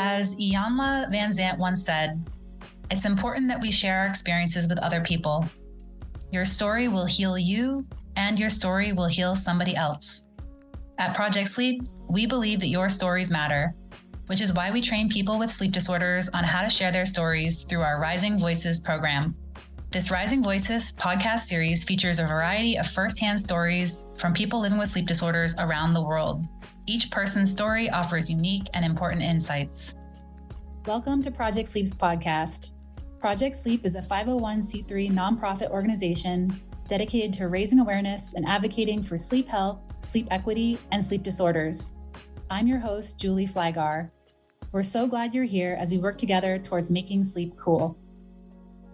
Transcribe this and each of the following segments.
As Iyanla Van Zant once said, it's important that we share our experiences with other people. Your story will heal you, and your story will heal somebody else. At Project Sleep, we believe that your stories matter, which is why we train people with sleep disorders on how to share their stories through our Rising Voices program. This Rising Voices podcast series features a variety of firsthand stories from people living with sleep disorders around the world. Each person's story offers unique and important insights. Welcome to Project Sleep's podcast. Project Sleep is a 501c3 nonprofit organization dedicated to raising awareness and advocating for sleep health, sleep equity, and sleep disorders. I'm your host, Julie Flagar. We're so glad you're here as we work together towards making sleep cool.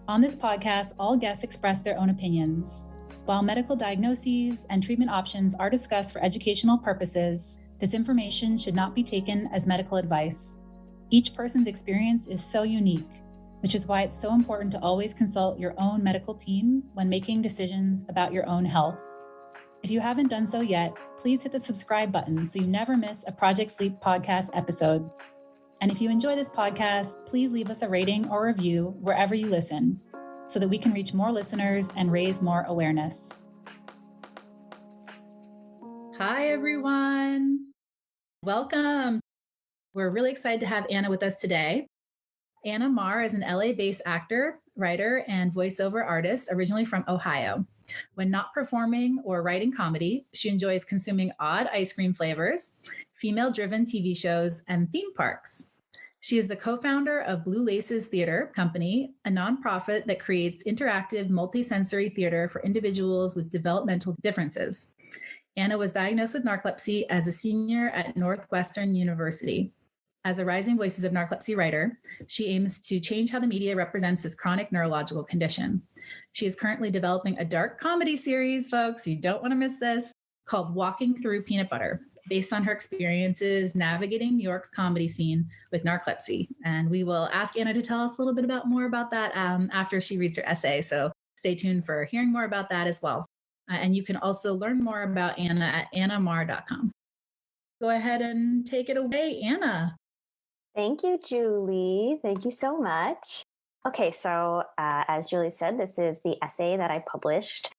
On this podcast, all guests express their own opinions. While medical diagnoses and treatment options are discussed for educational purposes, this information should not be taken as medical advice. Each person's experience is so unique, which is why it's so important to always consult your own medical team when making decisions about your own health. If you haven't done so yet, please hit the subscribe button so you never miss a Project Sleep podcast episode. And if you enjoy this podcast, please leave us a rating or review wherever you listen so that we can reach more listeners and raise more awareness. Hi, everyone. Welcome. We're really excited to have Anna with us today. Anna Marr is an LA-based actor, writer, and voiceover artist originally from Ohio. When not performing or writing comedy, she enjoys consuming odd ice cream flavors, female-driven TV shows, and theme parks. She is the co-founder of Blue Laces Theater Company, a nonprofit that creates interactive multisensory theater for individuals with developmental differences. Anna was diagnosed with narcolepsy as a senior at Northwestern University. As a Rising Voices of Narcolepsy writer, she aims to change how the media represents this chronic neurological condition. She is currently developing a dark comedy series, folks, you don't want to miss this, called Walking Through Peanut Butter, based on her experiences navigating New York's comedy scene with narcolepsy. And we will ask Anna to tell us a little bit more about that after she reads her essay. So stay tuned for hearing more about that as well. And you can also learn more about Anna at annamarr.com. Go ahead and take it away, Anna. Thank you, Julie. Thank you so much. Okay, so as Julie said, this is the essay that I published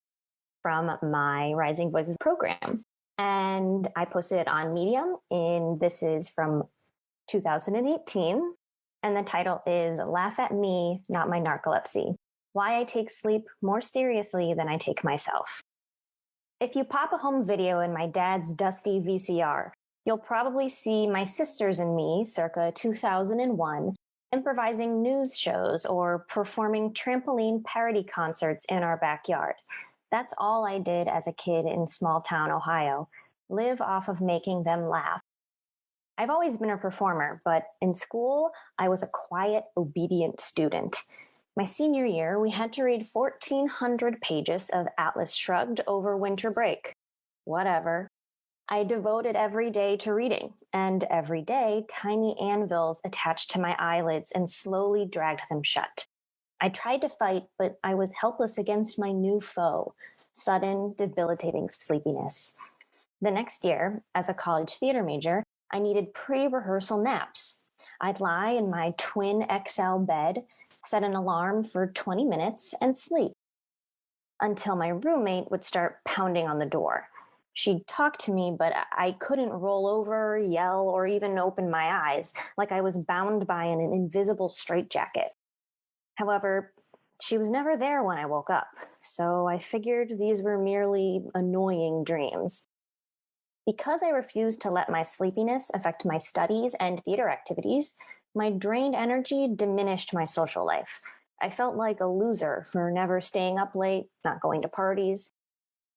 from my Rising Voices program. And I posted it on Medium, this is from 2018. And the title is Laugh at Me, Not My Narcolepsy: Why I Take Sleep More Seriously Than I Take Myself. If you pop a home video in my dad's dusty VCR, you'll probably see my sisters and me, circa 2001, improvising news shows or performing trampoline parody concerts in our backyard. That's all I did as a kid in small town Ohio, live off of making them laugh. I've always been a performer, but in school, I was a quiet, obedient student. My senior year, we had to read 1,400 pages of Atlas Shrugged over winter break. Whatever. I devoted every day to reading, and every day, tiny anvils attached to my eyelids and slowly dragged them shut. I tried to fight, but I was helpless against my new foe, sudden, debilitating sleepiness. The next year, as a college theater major, I needed pre-rehearsal naps. I'd lie in my twin XL bed, set an alarm for 20 minutes, and sleep. Until my roommate would start pounding on the door. She'd talk to me, but I couldn't roll over, yell, or even open my eyes, like I was bound by an invisible straitjacket. However, she was never there when I woke up, so I figured these were merely annoying dreams. Because I refused to let my sleepiness affect my studies and theater activities, my drained energy diminished my social life. I felt like a loser for never staying up late, not going to parties.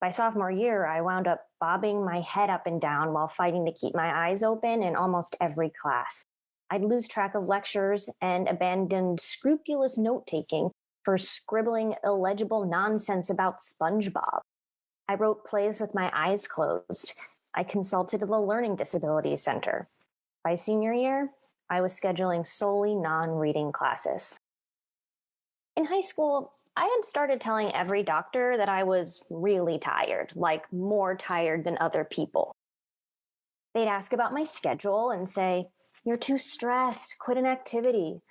By sophomore year, I wound up bobbing my head up and down while fighting to keep my eyes open in almost every class. I'd lose track of lectures and abandoned scrupulous note-taking for scribbling illegible nonsense about SpongeBob. I wrote plays with my eyes closed. I consulted the Learning Disabilities Center. By senior year, I was scheduling solely non-reading classes. In high school, I had started telling every doctor that I was really tired, like more tired than other people. They'd ask about my schedule and say, You're too stressed. Quit an activity.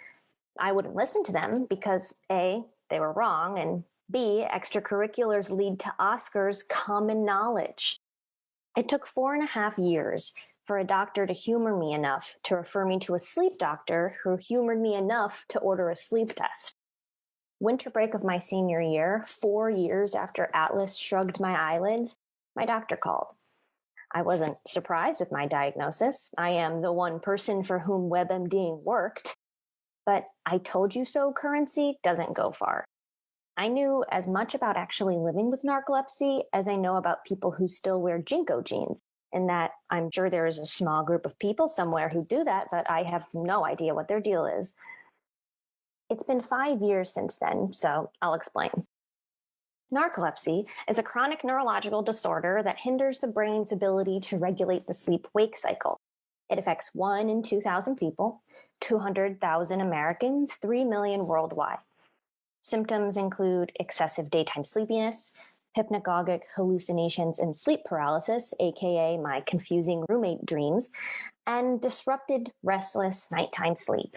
I wouldn't listen to them because A, they were wrong, and B, extracurriculars lead to Oscars, common knowledge. It took 4.5 years for a doctor to humor me enough to refer me to a sleep doctor who humored me enough to order a sleep test. Winter break of my senior year, 4 years after Atlas shrugged my eyelids, my doctor called. I wasn't surprised with my diagnosis. I am the one person for whom WebMDing worked. But I told you so currency doesn't go far. I knew as much about actually living with narcolepsy as I know about people who still wear Jinko jeans, in that I'm sure there is a small group of people somewhere who do that, but I have no idea what their deal is. It's been 5 years since then, so I'll explain. Narcolepsy is a chronic neurological disorder that hinders the brain's ability to regulate the sleep-wake cycle. It affects 1 in 2,000 people, 200,000 Americans, 3 million worldwide. Symptoms include excessive daytime sleepiness, hypnagogic hallucinations and sleep paralysis, aka my confusing roommate dreams, and disrupted, restless nighttime sleep.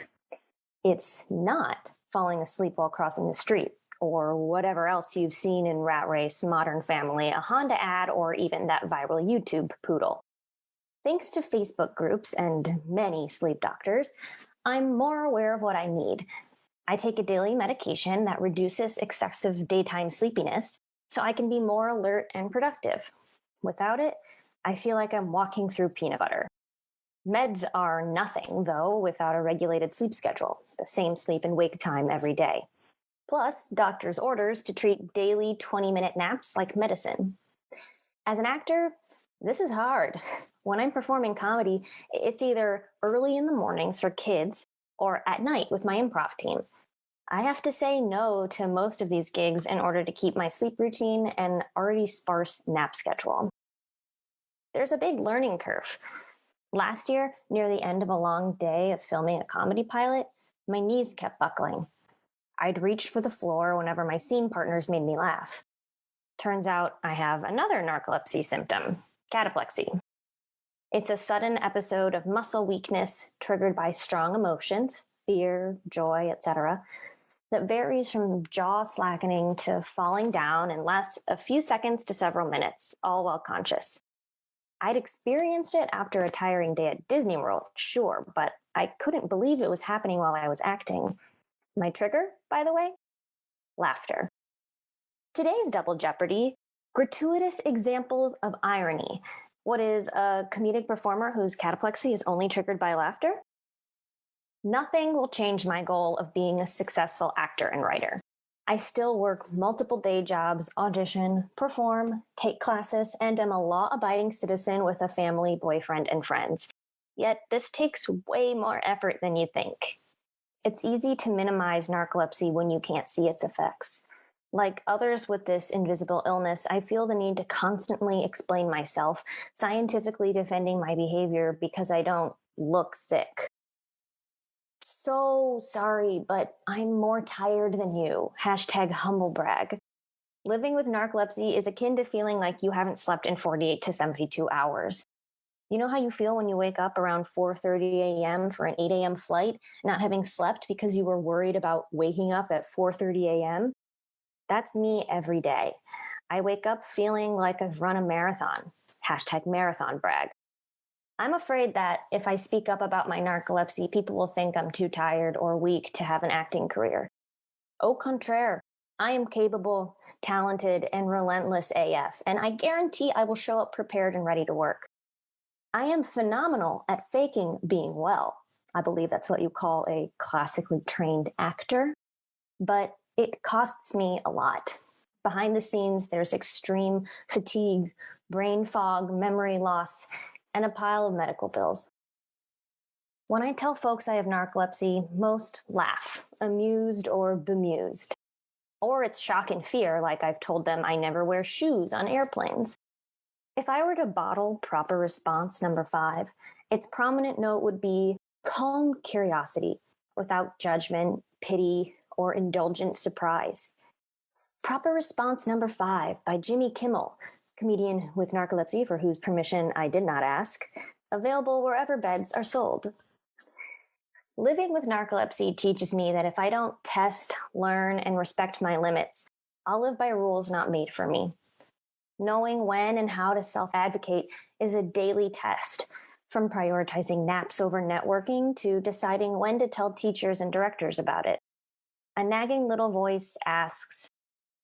It's not falling asleep while crossing the street, or whatever else you've seen in Rat Race, Modern Family, a Honda ad, or even that viral YouTube poodle. Thanks to Facebook groups and many sleep doctors, I'm more aware of what I need. I take a daily medication that reduces excessive daytime sleepiness so I can be more alert and productive. Without it, I feel like I'm walking through peanut butter. Meds are nothing, though, without a regulated sleep schedule, the same sleep and wake time every day. Plus, doctors' orders to treat daily 20-minute naps like medicine. As an actor, this is hard. When I'm performing comedy, it's either early in the mornings for kids or at night with my improv team. I have to say no to most of these gigs in order to keep my sleep routine and already sparse nap schedule. There's a big learning curve. Last year, near the end of a long day of filming a comedy pilot, my knees kept buckling. I'd reached for the floor whenever my scene partners made me laugh. Turns out I have another narcolepsy symptom, cataplexy. It's a sudden episode of muscle weakness triggered by strong emotions, fear, joy, etc., that varies from jaw slackening to falling down in a few seconds to several minutes, all while conscious. I'd experienced it after a tiring day at Disney World, sure, but I couldn't believe it was happening while I was acting. My trigger, by the way? Laughter. Today's Double Jeopardy, gratuitous examples of irony. What is a comedic performer whose cataplexy is only triggered by laughter? Nothing will change my goal of being a successful actor and writer. I still work multiple day jobs, audition, perform, take classes, and am a law-abiding citizen with a family, boyfriend, and friends. Yet this takes way more effort than you think. It's easy to minimize narcolepsy when you can't see its effects. Like others with this invisible illness, I feel the need to constantly explain myself, scientifically defending my behavior because I don't look sick. So sorry, but I'm more tired than you. #humblebrag. Living with narcolepsy is akin to feeling like you haven't slept in 48 to 72 hours. You know how you feel when you wake up around 4:30 a.m. for an 8 a.m. flight, not having slept because you were worried about waking up at 4:30 a.m.? That's me every day. I wake up feeling like I've run a marathon. #marathon brag. I'm afraid that if I speak up about my narcolepsy, people will think I'm too tired or weak to have an acting career. Au contraire, I am capable, talented, and relentless AF, and I guarantee I will show up prepared and ready to work. I am phenomenal at faking being well. I believe that's what you call a classically trained actor, but it costs me a lot. Behind the scenes, there's extreme fatigue, brain fog, memory loss, and a pile of medical bills. When I tell folks I have narcolepsy, most laugh, amused or bemused. Or it's shock and fear, like I've told them I never wear shoes on airplanes. If I were to bottle proper response number 5, its prominent note would be calm curiosity, without judgment, pity, or indulgent surprise. Proper response number 5 by Jimmy Kimmel, comedian with narcolepsy for whose permission I did not ask, available wherever beds are sold. Living with narcolepsy teaches me that if I don't test, learn, and respect my limits, I'll live by rules not made for me. Knowing when and how to self advocate is a daily test, from prioritizing naps over networking to deciding when to tell teachers and directors about it. A nagging little voice asks,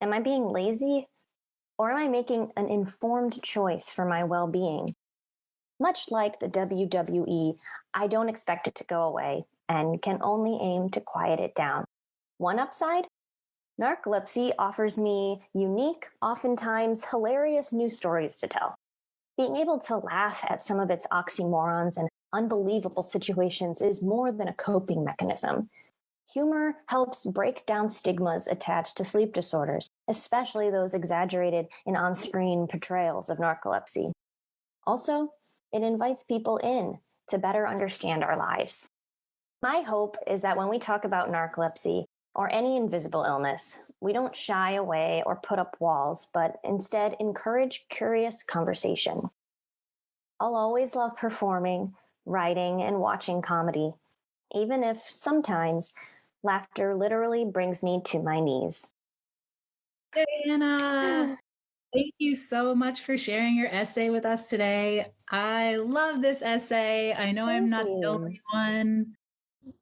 am I being lazy? Or am I making an informed choice for my well being? Much like the WWE, I don't expect it to go away and can only aim to quiet it down. One upside? Narcolepsy offers me unique, oftentimes hilarious news stories to tell. Being able to laugh at some of its oxymorons and unbelievable situations is more than a coping mechanism. Humor helps break down stigmas attached to sleep disorders, especially those exaggerated in on screen portrayals of narcolepsy. Also, it invites people in to better understand our lives. My hope is that when we talk about narcolepsy or any invisible illness, we don't shy away or put up walls, but instead encourage curious conversation. I'll always love performing, writing, and watching comedy, even if sometimes laughter literally brings me to my knees. Diana, thank you so much for sharing your essay with us today. I love this essay. I know I'm Thank not the you. only one.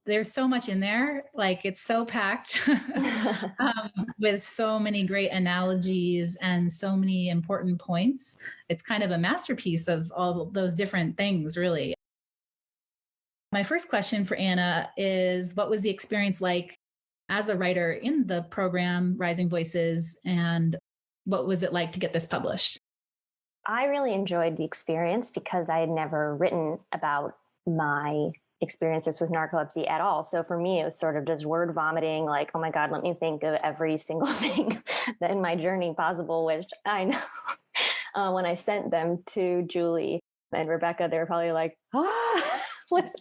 There's so much in there. Like it's so packed with so many great analogies and so many important points. It's kind of a masterpiece of all those different things, really. My first question for Anna is what was the experience like as a writer in the program Rising Voices, and what was it like to get this published? I really enjoyed the experience because I had never written about my experiences with narcolepsy at all. So for me, it was sort of just word vomiting, like, oh my God, let me think of every single thing that in my journey possible, which I know when I sent them to Julie and Rebecca, they were probably like, what's,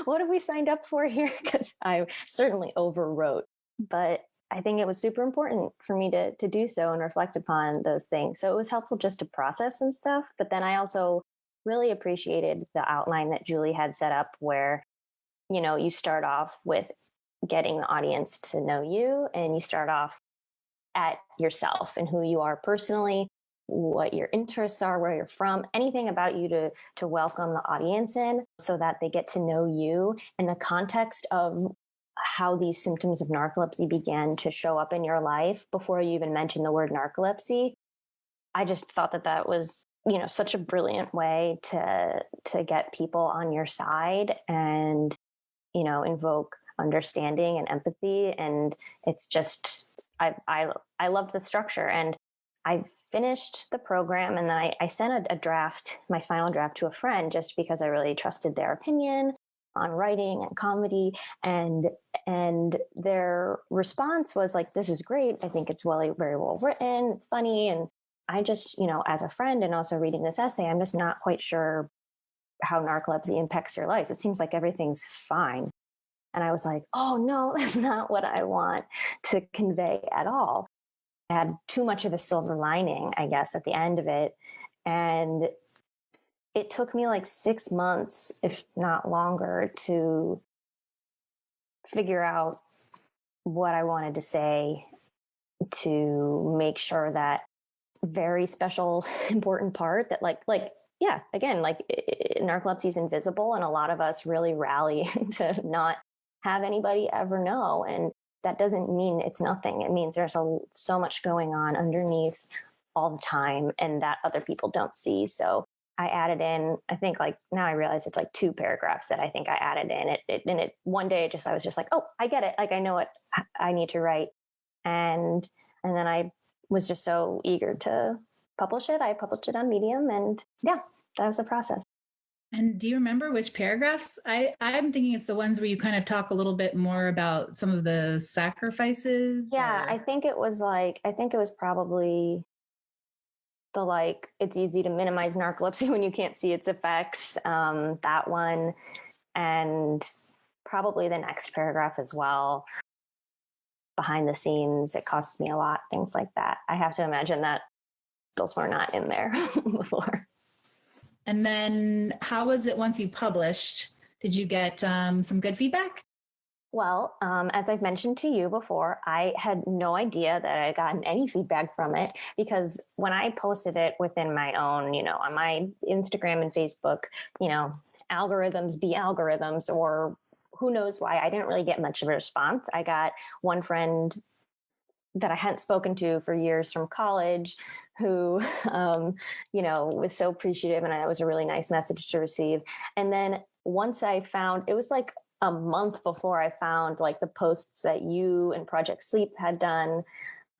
what have we signed up for here? Because I certainly overwrote. But I think it was super important for me to do so and reflect upon those things. So it was helpful just to process some stuff. But then I also really appreciated the outline that Julie had set up where, you know, you start off with getting the audience to know you and you start off at yourself and who you are personally, what your interests are, where you're from, anything about you to welcome the audience in so that they get to know you in the context of how these symptoms of narcolepsy began to show up in your life before you even mentioned the word narcolepsy. I just thought that that was, you know, such a brilliant way to get people on your side and, you know, invoke understanding and empathy. And it's just, I loved the structure. And I finished the program and then I sent a draft, my final draft, to a friend just because I really trusted their opinion on writing and comedy, and their response was like, this is great, I think it's very well written, it's funny. And I just, you know, as a friend and also reading this essay, I'm just not quite sure how narcolepsy impacts your life. It seems like everything's fine. And I was like, oh no, that's not what I want to convey at all. I had too much of a silver lining, I guess, at the end of it. And it took me like 6 months, if not longer, to figure out what I wanted to say to make sure that very special, important part that yeah, again, narcolepsy is invisible and a lot of us really rally to not have anybody ever know. And that doesn't mean it's nothing. It means there's so much going on underneath all the time and that other people don't see. So I added in, I think like now I realize it's like 2 paragraphs that I think I added in it one day I was just like, oh, I get it. Like I know what I need to write. And then I was just so eager to publish it. I published it on Medium and yeah, that was the process. And do you remember which paragraphs? I'm thinking it's the ones where you kind of talk a little bit more about some of the sacrifices. Yeah, Or... I think it was probably it's easy to minimize narcolepsy when you can't see its effects. That one, and probably the next paragraph as well. Behind the scenes, it costs me a lot, things like that. I have to imagine that those were not in there before. And then how was it once you published? Did you get some good feedback? Well, as I've mentioned to you before, I had no idea that I had gotten any feedback from it because when I posted it within my own, on my Instagram and Facebook, you know, algorithms be algorithms, or who knows why, I didn't really get much of a response. I got one friend that I hadn't spoken to for years from college who, was so appreciative, and it was a really nice message to receive. And then once I found, it was like a month before I found like the posts that you and Project Sleep had done,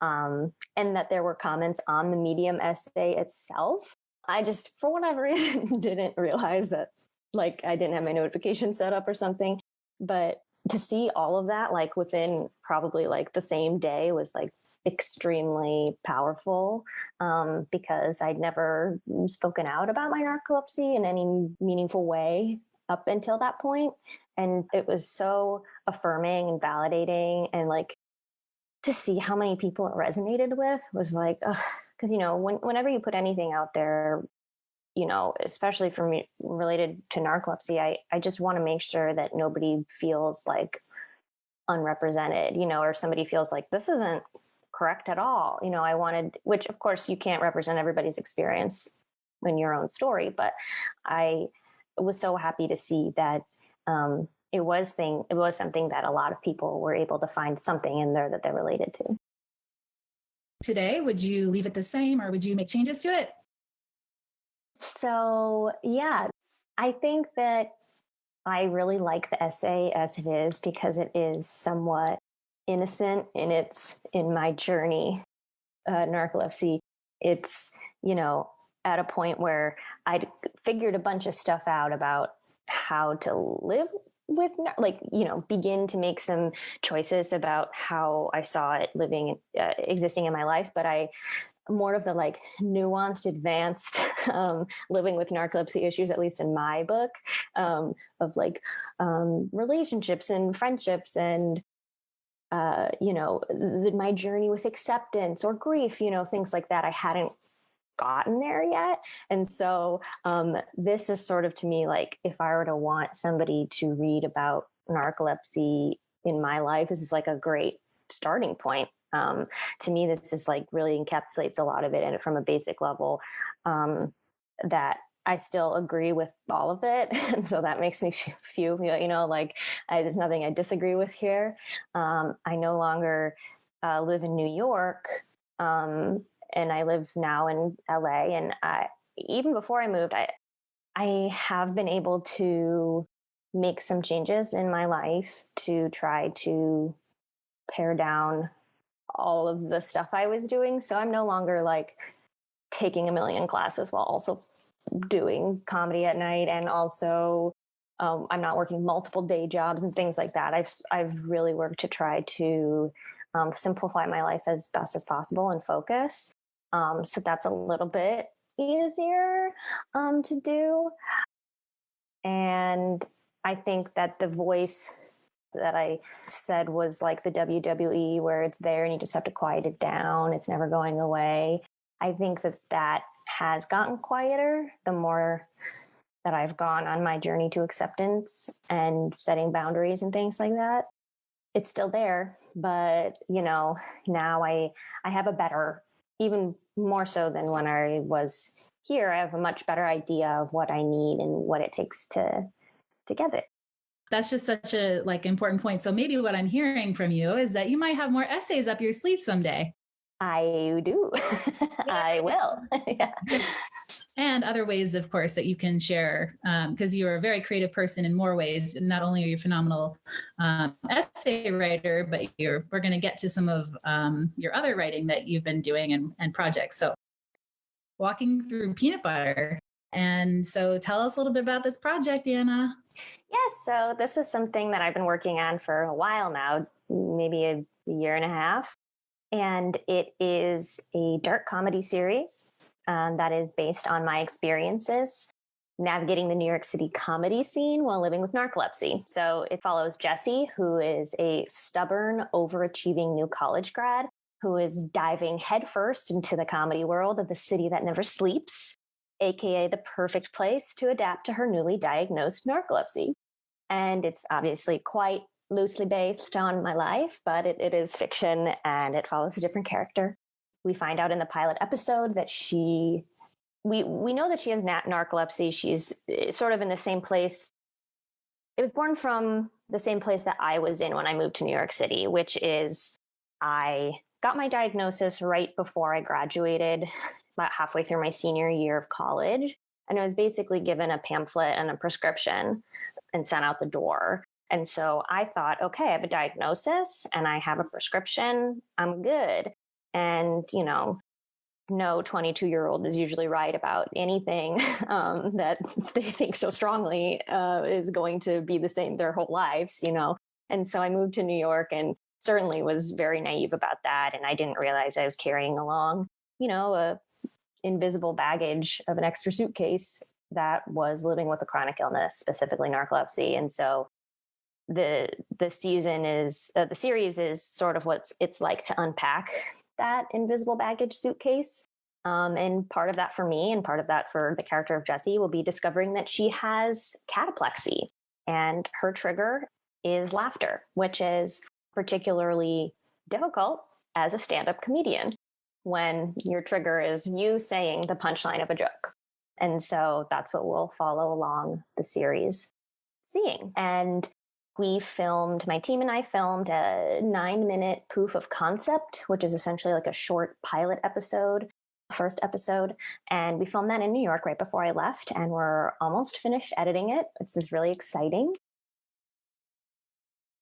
and that there were comments on the Medium essay itself. I just, for whatever reason, didn't realize that like I didn't have my notification set up or something. But to see all of that like within probably like the same day was like extremely powerful, because I'd never spoken out about my narcolepsy in any meaningful way up until that point. And it was so affirming and validating, and like to see how many people it resonated with was like, because whenever you put anything out there, especially for me related to narcolepsy, I just want to make sure that nobody feels like unrepresented, or somebody feels like this isn't correct at all. I wanted, which of course you can't represent everybody's experience in your own story, but I was so happy to see that it was something that a lot of people were able to find something in there that they're related to. Today, would you leave it the same or would you make changes to it? So, yeah, I think that I really like the essay as it is because it is somewhat innocent in my journey, narcolepsy. It's, at a point where I'd figured a bunch of stuff out about how to live with, like, begin to make some choices about how I saw it existing in my life. But I more of the like nuanced, advanced living with narcolepsy issues, at least in my book, of like relationships and friendships and my journey with acceptance or grief, things like that. I hadn't gotten there yet. And so this is sort of, to me, like if I were to want somebody to read about narcolepsy in my life, this is like a great starting point. To me, this is like really encapsulates a lot of it, and from a basic level, that I still agree with all of it. And so that makes me feel, like there's nothing I disagree with here. I no longer live in New York, and I live now in LA. And even before I moved, I have been able to make some changes in my life to try to pare down all of the stuff I was doing. So I'm no longer like taking a million classes while also doing comedy at night. And also I'm not working multiple day jobs and things like that. I've really worked to try to simplify my life as best as possible and focus. So that's a little bit easier to do. And I think that the voice that I said was like the WWE, where it's there and you just have to quiet it down. It's never going away. I think that has gotten quieter the more that I've gone on my journey to acceptance and setting boundaries and things like that. It's still there, but now I have a better, even more so than when I was here, I have a much better idea of what I need and what it takes to get it. That's just such a like important point. So maybe what I'm hearing from you is that you might have more essays up your sleeve someday. I do. I will. Yeah. And other ways, of course, that you can share, because you're a very creative person in more ways. Not only are you a phenomenal essay writer, but we're going to get to some of your other writing that you've been doing and projects. So walking through peanut butter. And so tell us a little bit about this project, Anna. Yes, so this is something that I've been working on for a while now, maybe a year and a half. And it is a dark comedy series that is based on my experiences navigating the New York City comedy scene while living with narcolepsy. So it follows Jesse, who is a stubborn, overachieving new college grad who is diving headfirst into the comedy world of the city that never sleeps, aka the perfect place to adapt to her newly diagnosed narcolepsy. And it's obviously quite loosely based on my life, but it is fiction and it follows a different character. We find out in the pilot episode that we know that she has narcolepsy. She's sort of in the same place. It was born from the same place that I was in when I moved to New York City, which is I got my diagnosis right before I graduated, about halfway through my senior year of college. And I was basically given a pamphlet and a prescription and sent out the door. And so I thought, okay, I have a diagnosis and I have a prescription. I'm good. And, no 22-year-old is usually right about anything that they think so strongly is going to be the same their whole lives, And so I moved to New York and certainly was very naive about that. And I didn't realize I was carrying along, a invisible baggage of an extra suitcase that was living with a chronic illness, specifically narcolepsy. And so the series is sort of what it's like to unpack that invisible baggage suitcase. And part of that for me and part of that for the character of Jessie will be discovering that she has cataplexy, and her trigger is laughter, which is particularly difficult as a stand-up comedian when your trigger is you saying the punchline of a joke. And so that's what we'll follow along the series seeing. And my team and I filmed a 9-minute proof of concept, which is essentially like a short pilot episode, first episode. And we filmed that in New York right before I left, and we're almost finished editing it. This is really exciting.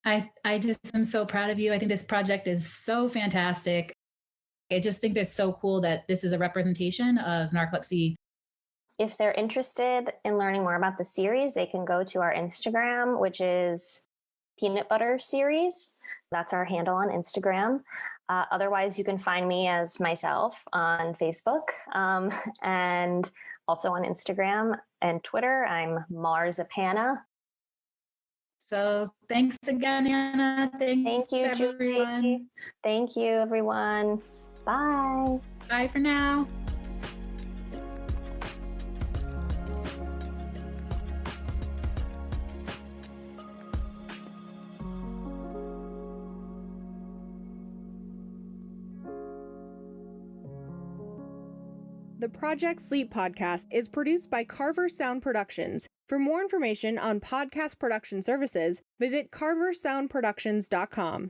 I just am so proud of you. I think this project is so fantastic. I just think it's so cool that this is a representation of narcolepsy. If they're interested in learning more about the series, they can go to our Instagram, which is Peanut Butter Series. That's our handle on Instagram. Otherwise, you can find me as myself on Facebook and also on Instagram and Twitter. I'm Marr Zapana. So thanks again, Anna. Thank you, everyone. Julie. Thank you, everyone. Bye. Bye for now. The Project Sleep podcast is produced by Carver Sound Productions. For more information on podcast production services, visit carversoundproductions.com.